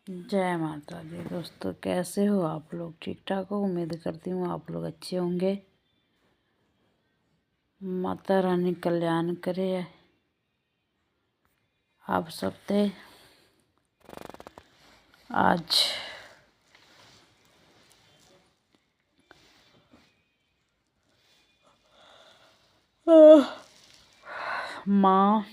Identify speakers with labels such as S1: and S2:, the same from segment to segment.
S1: जय माता दी। दोस्तों, कैसे हो आप लोग? ठीक ठाक हो? उम्मीद करती हूँ आप लोग अच्छे होंगे। माता रानी कल्याण करे आप सब पे। आज माँ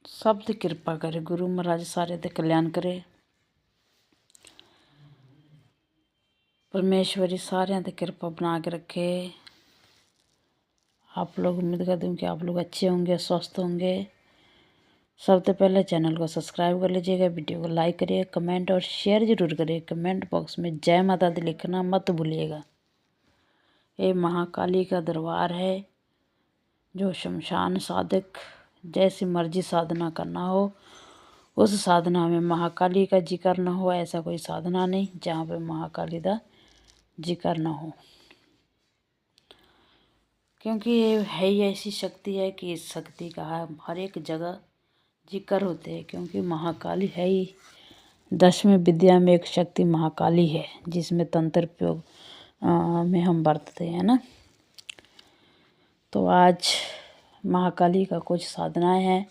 S1: सब ते कृपा करे, गुरु महाराज सारे ते कल्याण करे, परमेश्वरी सारे ते कृपा बना के रखे। आप लोग, उम्मीद करती हूँ कि आप लोग अच्छे होंगे, स्वस्थ होंगे। सबसे पहले चैनल को सब्सक्राइब कर लीजिएगा, वीडियो को लाइक करिए, कमेंट और शेयर जरूर करिए। कमेंट बॉक्स में जय माता दी लिखना मत भूलिएगा। ये महाकाली का दरबार है, जो शमशान साधक जैसी मर्जी साधना करना हो, उस साधना में महाकाली का जिक्र न हो, ऐसा कोई साधना नहीं जहाँ पे महाकाली का जिक्र न हो। क्योंकि ये है ही ऐसी शक्ति है कि इस शक्ति का हर एक जगह जिक्र होते हैं। क्योंकि महाकाली है ही 10वीं विद्या में एक शक्ति महाकाली है, जिसमें तंत्र प्रयोग में हम बरतते हैं ना। तो आज महाकाली का कुछ साधनाएं हैं।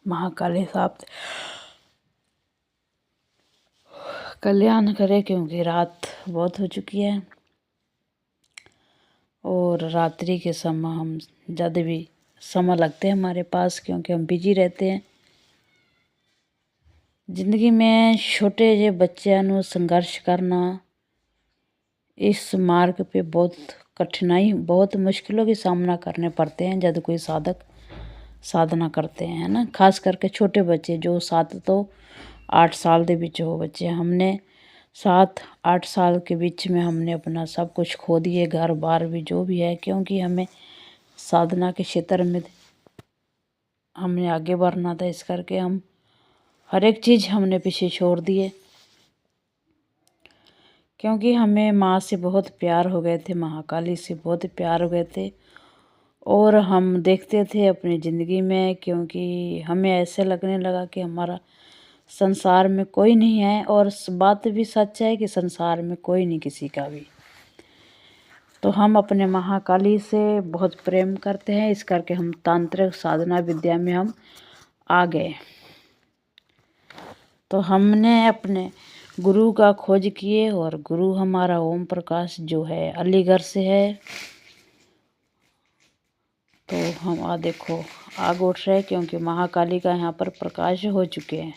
S1: महाकाली साहब कल्याण करे, क्योंकि रात बहुत हो चुकी है और रात्रि के समय हम ज़्यादा भी समय लगते हैं हमारे पास, क्योंकि हम बिजी रहते हैं। ज़िंदगी में छोटे जे बच्चों नू संघर्ष करना, इस मार्ग पे बहुत कठिनाई, बहुत मुश्किलों के सामना करने पड़ते हैं जब कोई साधक साधना करते हैं ना। खास करके छोटे बच्चे जो 7 तो 8 साल के बीच हो बच्चे, हमने 7-8 साल के बीच में हमने अपना सब कुछ खो दिए, घर बार भी जो भी है। क्योंकि हमें साधना के क्षेत्र में हमने आगे बढ़ना था, इस करके हम हर एक चीज़ हमने पीछे छोड़ दिए। क्योंकि हमें माँ से बहुत प्यार हो गए थे, महाकाली से बहुत प्यार हो गए थे, और हम देखते थे अपनी ज़िंदगी में। क्योंकि हमें ऐसे लगने लगा कि हमारा संसार में कोई नहीं है, और बात भी सच है कि संसार में कोई नहीं किसी का भी। तो हम अपने महाकाली से बहुत प्रेम करते हैं, इस करके हम तांत्रिक साधना विद्या में हम आ गए। तो हमने अपने गुरु का खोज किए, और गुरु हमारा ओम प्रकाश जो है अलीगढ़ से है। तो हम देखो आग उठ रहे, क्योंकि महाकाली का यहाँ पर प्रकाश हो चुके हैं,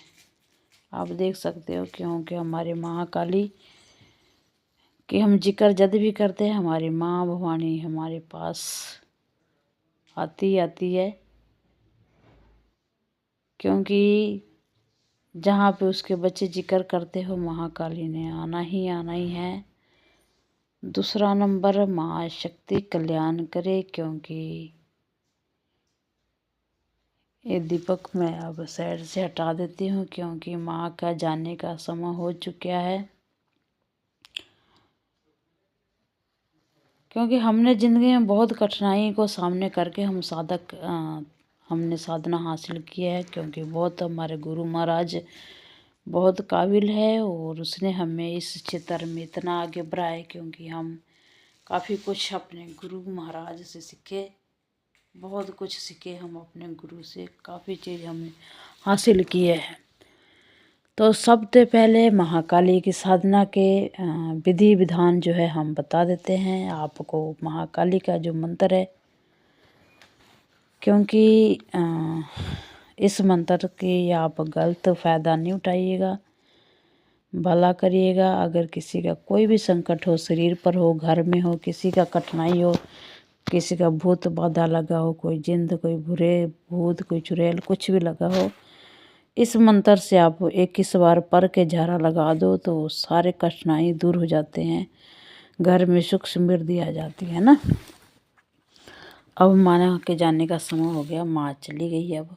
S1: आप देख सकते हो। क्योंकि हमारी महाकाली कि हम जिक्र जब भी करते हैं, हमारी माँ भवानी हमारे पास आती है। क्योंकि जहाँ पे उसके बच्चे जिक्र करते हो, महाकाली ने आना ही है। दूसरा नंबर, माँ शक्ति कल्याण करे। क्योंकि ये दीपक मैं अब साइड से हटा देती हूँ, क्योंकि माँ का जाने का समय हो चुका है। क्योंकि हमने ज़िंदगी में बहुत कठिनाई को सामने करके हमने साधना हासिल किया है। क्योंकि बहुत हमारे गुरु महाराज बहुत काबिल है, और उसने हमें इस क्षेत्र में इतना आगे बढ़ाया है। क्योंकि हम काफ़ी कुछ अपने गुरु महाराज से सीखे, बहुत कुछ सीखे हम अपने गुरु से, काफ़ी चीज़ हमने हासिल किए हैं। तो सबसे पहले महाकाली की साधना के विधि विधान जो है हम बता देते हैं आपको। महाकाली का जो मंत्र है, क्योंकि इस मंत्र की आप गलत फ़ायदा नहीं उठाइएगा, भला करिएगा। अगर किसी का कोई भी संकट हो, शरीर पर हो, घर में हो, किसी का कठिनाई हो, किसी का भूत बाधा लगा हो, कोई जिंद, कोई बुरे भूत, कोई चुड़ैल, कुछ भी लगा हो, इस मंत्र से आप 21 बार पढ़ के झाड़ा लगा दो तो सारे कठिनाई दूर हो जाते हैं, घर में सुख समृद्धि आ जाती है ना। अब माँ के जाने का समय हो गया, माँ चली गई अब,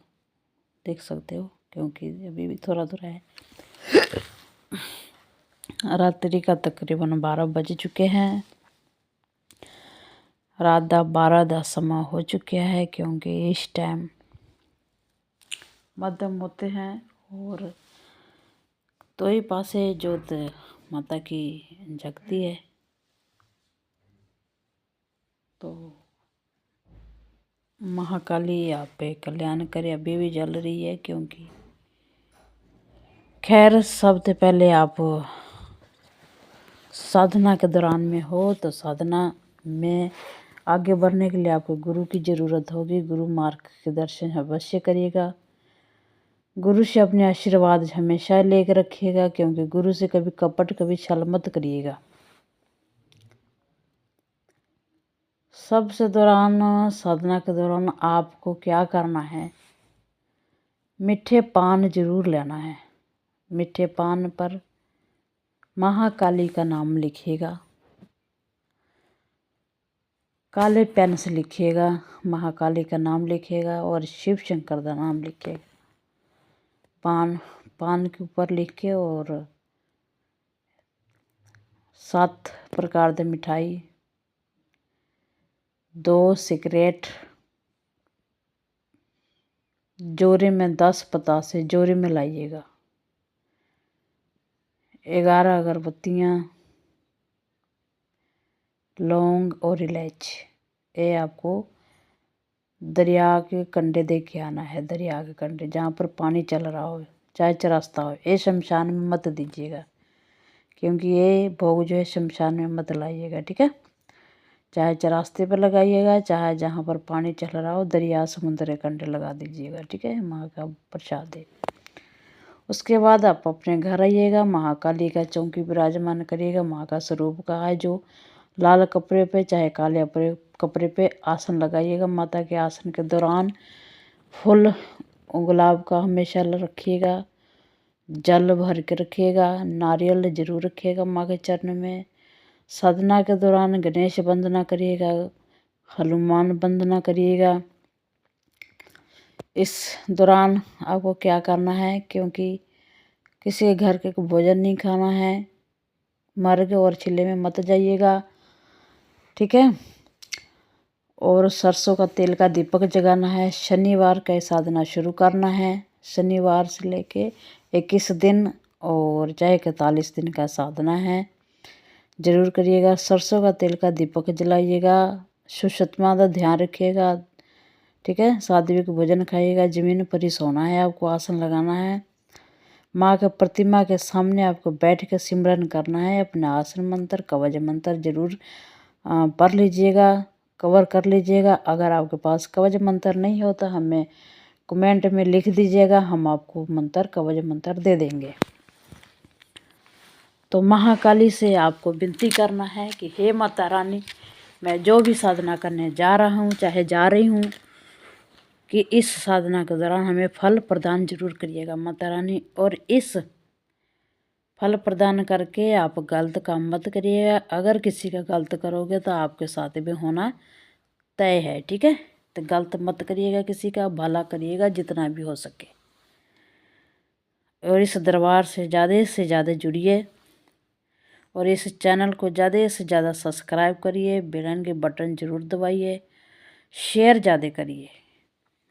S1: देख सकते हो। क्योंकि अभी भी थोड़ा है, रात्रि का तकरीबन 12 बज चुके हैं। रात दा 12 दा समा हो चुका है, क्योंकि इस टाइम मध्यम होते हैं। और तो ही पासे जोत माता की जगती है। तो महाकाली आप पे कल्याण करे। अभी भी जल रही है, क्योंकि खैर सबसे पहले आप साधना के दौरान में हो, तो साधना में आगे बढ़ने के लिए आपको गुरु की ज़रूरत होगी। गुरु मार्ग के दर्शन अवश्य करिएगा। गुरु से अपने आशीर्वाद हमेशा लेकर रखिएगा, क्योंकि गुरु से कभी कपट कभी छल मत करिएगा। सबसे दौरान साधना के दौरान आपको क्या करना है, मीठे पान जरूर लेना है। मीठे पान पर महाकाली का नाम लिखिएगा, काले पेन से लिखिएगा, महाकाली का नाम लिखिएगा और शिव शंकर का नाम लिखिएगा। पान के ऊपर लिख के, और 7 प्रकार की मिठाई, 2 सिगरेट, जोरे में 10 पतासे जोरे में लाइएगा, 11 अगरबत्तियाँ, लौंग और इलायची। ये आपको दरिया के कंढे दे के आना है। दरिया के कंढे जहाँ पर पानी चल रहा हो, चाहे चरास्ता हो। ये शमशान में मत दीजिएगा, क्योंकि ये भोग जो है शमशान में मत लाइएगा, ठीक है। चाहे चरास्ते पर लगाइएगा, चाहे जहाँ पर पानी चल रहा हो, दरिया समुद्र के कंढे लगा दीजिएगा, ठीक है। माँ का प्रसाद है। उसके बाद आप अपने घर आइएगा, महाकाली का चौकी विराजमान करिएगा। माँ का स्वरूप का है, जो लाल कपड़े पे चाहे काले कपड़े पे आसन लगाइएगा। माता के आसन के दौरान फूल गुलाब का हमेशा रखिएगा, जल भर के रखिएगा, नारियल जरूर रखिएगा माँ के चरण में। साधना के दौरान गणेश वंदना करिएगा, हनुमान वंदना करिएगा। इस दौरान आपको क्या करना है, क्योंकि किसी के घर के भोजन नहीं खाना है, मर्ग और चिल्ले में मत जाइएगा, ठीक है। और सरसों का तेल का दीपक जगाना है। शनिवार का साधना शुरू करना है। शनिवार से लेके 21 दिन और चाहे 41 दिन का साधना है, जरूर करिएगा। सरसों का तेल का दीपक जलाइएगा, सुषमा का ध्यान रखिएगा, ठीक है। सात्विक भोजन खाइएगा, जमीन पर ही सोना है, आपको आसन लगाना है। माँ के प्रतिमा के सामने आपको बैठ कर सिमरन करना है। अपना आसन मंत्र कवच मंत्र जरूर पढ़ लीजिएगा, कवर कर लीजिएगा। अगर आपके पास कवच मंत्र नहीं हो तो हमें कमेंट में लिख दीजिएगा, हम आपको मंत्र कवच मंत्र दे देंगे। तो महाकाली से आपको विनती करना है कि हे माता रानी, मैं जो भी साधना करने जा रहा हूँ, चाहे जा रही हूँ, कि इस साधना के दौरान हमें फल प्रदान जरूर करिएगा माता रानी। और इस फल प्रदान करके आप गलत काम मत करिएगा। अगर किसी का गलत करोगे तो आपके साथ भी होना तय है, ठीक है। तो गलत मत करिएगा, किसी का भला करिएगा जितना भी हो सके। और इस दरबार से ज़्यादा जुड़िए, और इस चैनल को ज़्यादा से ज़्यादा सब्सक्राइब करिए, बेल के बटन ज़रूर दबाइए, शेयर ज़्यादा करिए।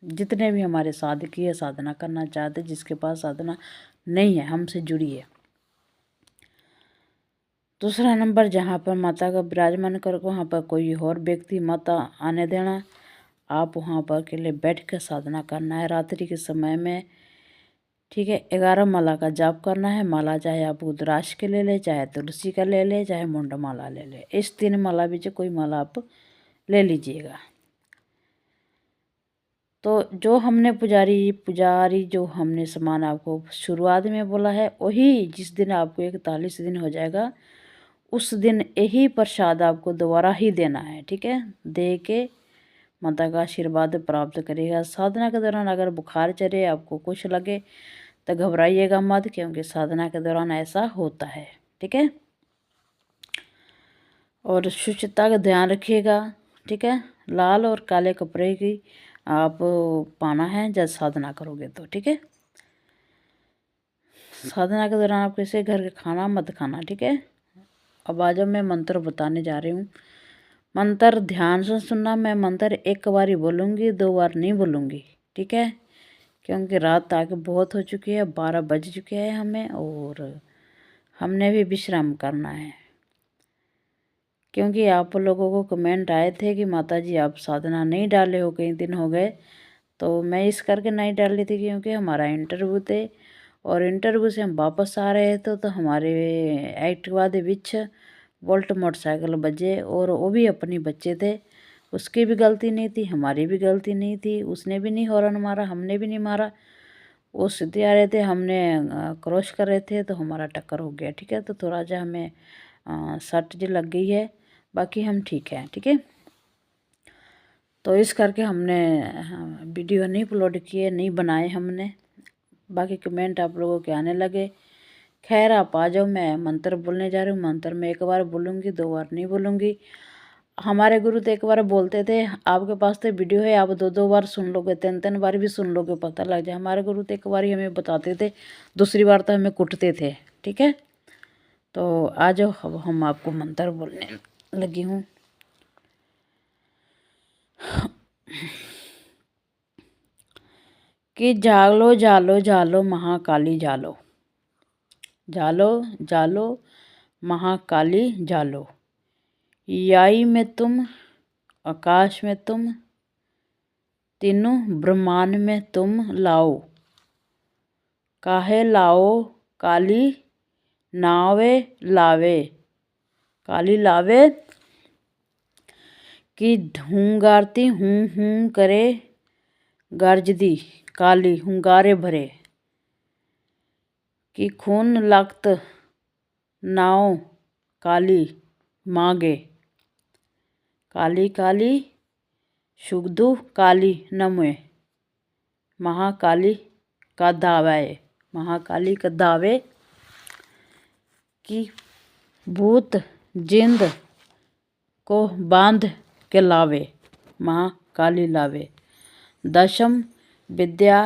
S1: जितने भी हमारे साधकीय साधना करना चाहते, जिसके पास साधना नहीं है, हमसे जुड़िए। दूसरा नंबर, जहाँ पर माता का विराजमान करो, वहाँ पर कोई और व्यक्ति माता आने देना। आप वहाँ पर अकेले बैठ कर साधना करना है रात्रि के समय में, ठीक है। 11 माला का जाप करना है। माला चाहे आप रुद्राक्ष के ले ले, चाहे तुलसी का ले ले, चाहे मुंड माला ले ले। इस 3 माला में से कोई माला आप ले लीजिएगा। तो जो हमने पुजारी जो हमने सामान आपको शुरुआत में बोला है, वही जिस दिन आपको 41 दिन हो जाएगा, उस दिन यही प्रसाद आपको दोबारा ही देना है, ठीक है। दे के माता का आशीर्वाद प्राप्त करिएगा। साधना के दौरान अगर बुखार चढ़े, आपको कुछ लगे, तो घबराइएगा मत, क्योंकि साधना के दौरान ऐसा होता है, ठीक है। और शुचिता का ध्यान रखिएगा, ठीक है। लाल और काले कपड़े की आप पाना है जब साधना करोगे तो, ठीक है। साधना के दौरान आप किसी घर का खाना मत खाना, ठीक है। अब आज मैं मंत्र बताने जा रही हूँ। मंत्र ध्यान से सुनना। मैं मंत्र एक बार ही बोलूँगी, 2 बार नहीं बोलूँगी, ठीक है? क्योंकि रात आके बहुत हो चुकी है, 12 बज चुके हैं हमें, और हमने भी विश्राम करना है। क्योंकि आप लोगों को कमेंट आए थे कि माताजी आप साधना नहीं डाले हो, कई दिन हो गए, तो मैं इस करके नहीं डाली थी क्योंकि हमारा इंटरव्यू थे, और इंटरव्यू से हम वापस आ रहे थे तो हमारे एक्टिवा दे विच वोल्ट मोटरसाइकिल बजे, और वो भी अपनी बच्चे थे, उसकी भी गलती नहीं थी, हमारी भी गलती नहीं थी। उसने भी नहीं हॉर्न मारा, हमने भी नहीं मारा, वो सीधे आ रहे थे, हमने क्रॉस कर रहे थे तो हमारा टक्कर हो गया, ठीक है? तो थोड़ा सा हमें सट जी लग गई है, बाकी हम ठीक है, ठीक है? तो इस करके हमने वीडियो नहीं अपलोड किए, नहीं बनाए हमने। बाकी कमेंट आप लोगों के आने लगे। खैर आप आ जाओ, मैं मंत्र बोलने जा रही हूँ। मंत्र मैं एक बार बोलूँगी, 2 बार नहीं बोलूँगी। हमारे गुरु तो एक बार बोलते थे, आपके पास तो वीडियो है, आप 2-2 बार सुन लोगे, 3-3 बार भी सुन लोगे, पता लग जाए। हमारे गुरु तो एक बार ही हमें बताते थे, दूसरी बार तो हमें कुटते थे, ठीक है? तो आ जाओ, अब हम आपको मंत्र बोलने लगी हूँ। कि जालो जालो जालो महाकाली जालो, जालो जालो महाकाली जालो, याई में तुम, आकाश में तुम, तीनों ब्रह्मांड में तुम लाओ, काहे लाओ काली नावे लावे, काली लावे कि हुंगारती हूँ करे, गर्जदी काली हुंगारे भरे, कि खून लख्त नाव काली मांगे, काली काली शुगदु काली नमोए, महाकाली का दावे, महाकाली का दावे कि भूत जिंद को बांध के लावे, महाकाली लावे, दशम विद्या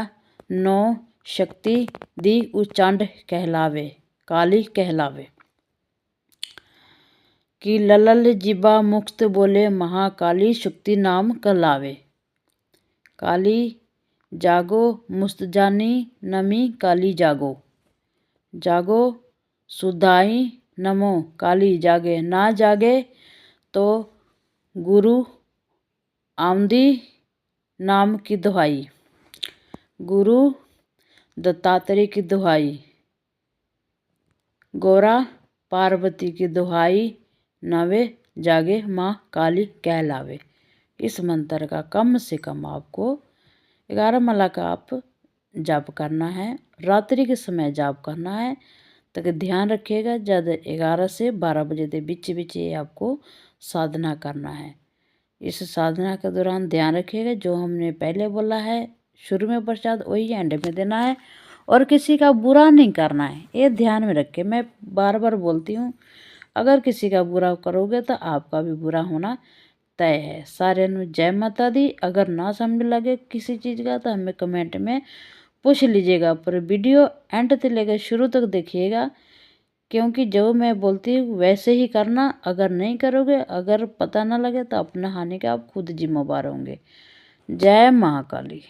S1: 9 शक्ति दी उचांड कहलावे, काली कहलावे, कि ललल जिबा मुक्त बोले, महाकाली शक्ति नाम कहलावे, काली जागो मुस्तजानी नमी, काली जागो, जागो सुधाई नमो, काली जागे, ना जागे तो गुरु आमदी नाम की दुहाई, गुरु दत्तात्रेय की दुहाई, गौरा पार्वती की दुहाई, नवे जागे माँ काली कहलावे। इस मंत्र का कम से कम आपको 11 माला का आप जाप करना है, रात्रि के समय जाप करना है। तक ध्यान रखिएगा, जब 11 से 12 बजे के बीच ये आपको साधना करना है। इस साधना के दौरान ध्यान रखिएगा, जो हमने पहले बोला है शुरू में प्रसाद वही एंड में देना है, और किसी का बुरा नहीं करना है, ये ध्यान में रखे। मैं बार बार बोलती हूँ, अगर किसी का बुरा करोगे तो आपका भी बुरा होना तय है। सारे नु जय माता दी। अगर ना समझ लगे किसी चीज़ का तो हमें कमेंट में पूछ लीजिएगा, पर वीडियो एंड से लेकर शुरू तक देखिएगा, क्योंकि जो मैं बोलती हूँ वैसे ही करना। अगर नहीं करोगे, अगर पता ना लगे तो अपना हानि का आप खुद जिम्मेदार होंगे। जय महाकाली।